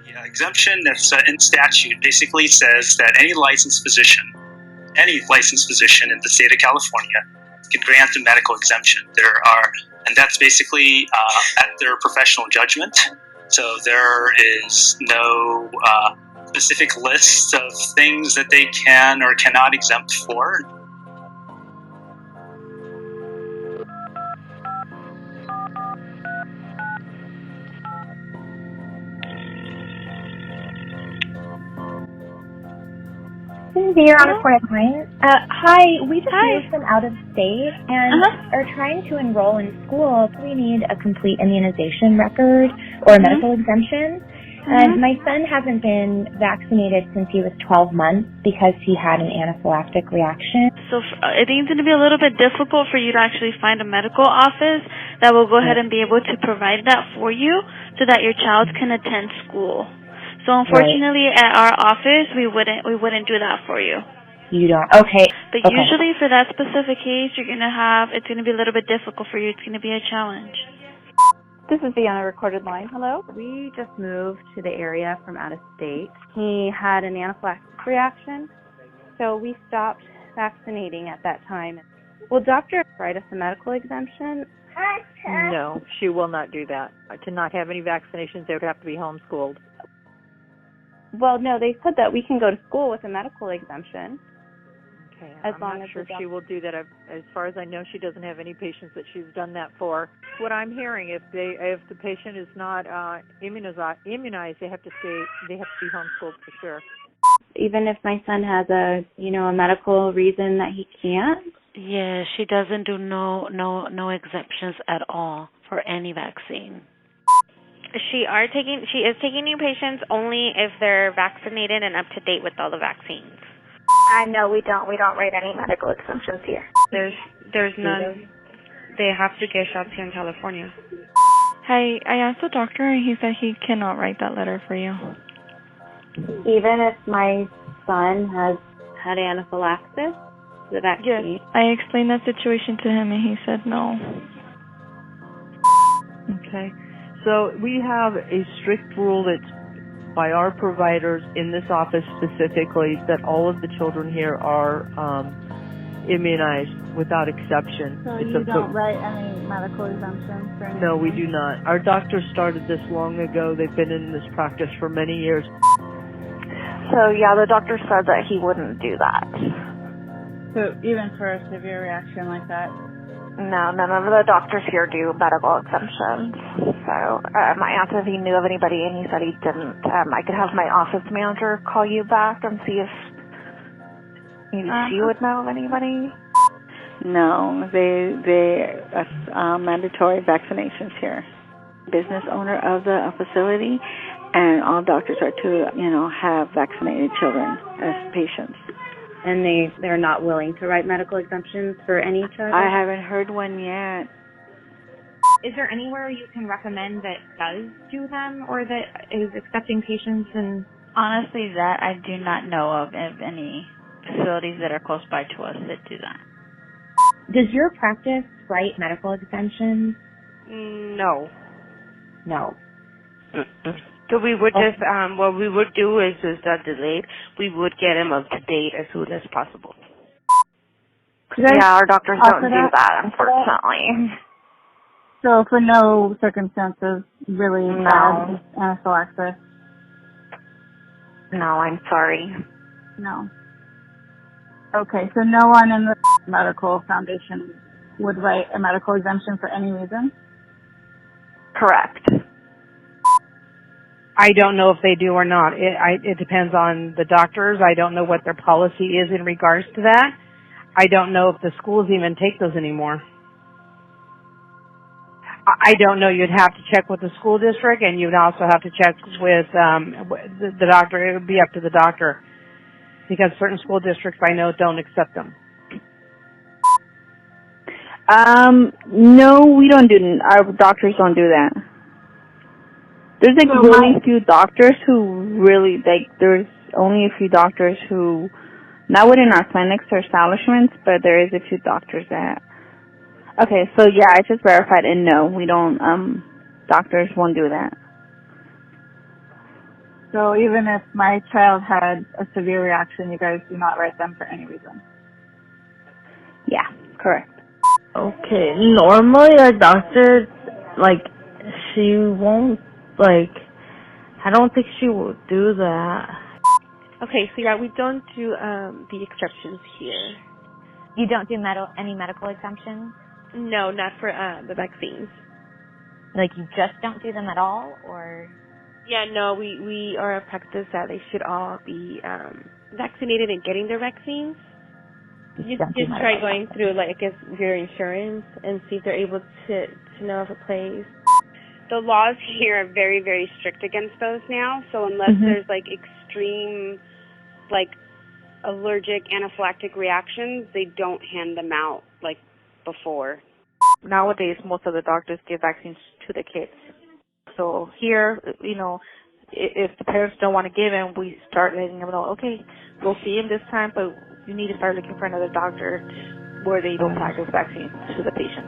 Yeah, exemption that's in statute basically says that any licensed physician in the state of California can grant a medical exemption. And that's basically at their professional judgment. So there is no specific list of things that they can or cannot exempt for. You're on a recorded line. Hi, we just moved from out of state and are trying to enroll in school. We need a complete immunization record or a medical exemption. And my son hasn't been vaccinated since he was 12 months because he had an anaphylactic reaction. So I think it's going to be a little bit difficult for you to actually find a medical office that will go ahead and be able to provide that for you so that your child can attend school. So unfortunately, at our office, we wouldn't do that for you. You don't? Okay. But usually for that specific case, it's going to be a little bit difficult for you. It's going to be a challenge. This is the on a recorded line. Hello? We just moved to the area from out of state. He had an anaphylactic reaction, so we stopped vaccinating at that time. Will Dr. write us a medical exemption? No, she will not do that. To not have any vaccinations, they would have to be homeschooled. Well, no, they said that we can go to school with a medical exemption. Okay, I'm not sure she will do that. As far as I know, she doesn't have any patients that she's done that for. What I'm hearing, if the patient is not immunized, they have to be homeschooled for sure. Even if my son has a medical reason that he can't? Yeah, she doesn't do no exceptions at all for any vaccine. She is taking new patients only if they're vaccinated and up to date with all the vaccines. No, we don't. We don't write any medical exemptions here. There's none. They have to get shots here in California. Hi, I asked the doctor and he said he cannot write that letter for you. Even if my son has had anaphylaxis, the vaccine? Yes, I explained that situation to him and he said no. Okay. So we have a strict rule that's by our providers in this office specifically that all of the children here are immunized without exception. So you don't write any medical exemptions for anything? No, we do not. Our doctors started this long ago. They've been in this practice for many years. So yeah, the doctor said that he wouldn't do that. So even for a severe reaction like that? No, none of the doctors here do medical exemptions. So I asked if he knew of anybody, and he said he didn't. I could have my office manager call you back and see if she would know of anybody. No, they mandatory vaccinations here. Business owner of the facility, and all doctors are to have vaccinated children as patients. And they're not willing to write medical exemptions for any child? I haven't heard one yet. Is there anywhere you can recommend that does do them or that is accepting patients? And honestly, that I do not know of any facilities that are close by to us that do that. Does your practice write medical exemptions? No. No. So we would just, what we would do is that delayed, we would get him up to date as soon as possible. Yeah, our doctors don't do that, unfortunately. So for no circumstances, really bad anaphylaxis? No, I'm sorry. No. Okay, so no one in the medical foundation would write a medical exemption for any reason? Correct. I don't know if they do or not. It depends on the doctors. I don't know what their policy is in regards to that. I don't know if the schools even take those anymore. I don't know. You'd have to check with the school district, and you'd also have to check with the doctor. It would be up to the doctor, because certain school districts I know don't accept them. No, we don't do. Our doctors don't do that. There's really few doctors who really there's only a few doctors who, not within our clinics or establishments, but there is a few doctors that. Okay, so yeah, I just verified, and no, we don't. Doctors won't do that. So even if my child had a severe reaction, you guys do not write them for any reason? Yeah, correct. Okay, normally our doctor, like, she won't, like, I don't think she will do that. Okay, so yeah, we don't do the exceptions here. You don't do any medical exemptions? No, not for the vaccines. Like you just don't do them at all, or? Yeah, no, we are a practice that they should all be vaccinated and getting their vaccines. You just try going through, like, I guess, your insurance and see if they're able to know of a place. The laws here are very, very strict against those now. So unless there's, like, extreme, like, allergic anaphylactic reactions, they don't hand them out like before. Nowadays, most of the doctors give vaccines to the kids. So here, you know, if the parents don't want to give him, we start letting them know, okay, we'll see him this time, but you need to start looking for another doctor where they don't practice vaccines to the patient.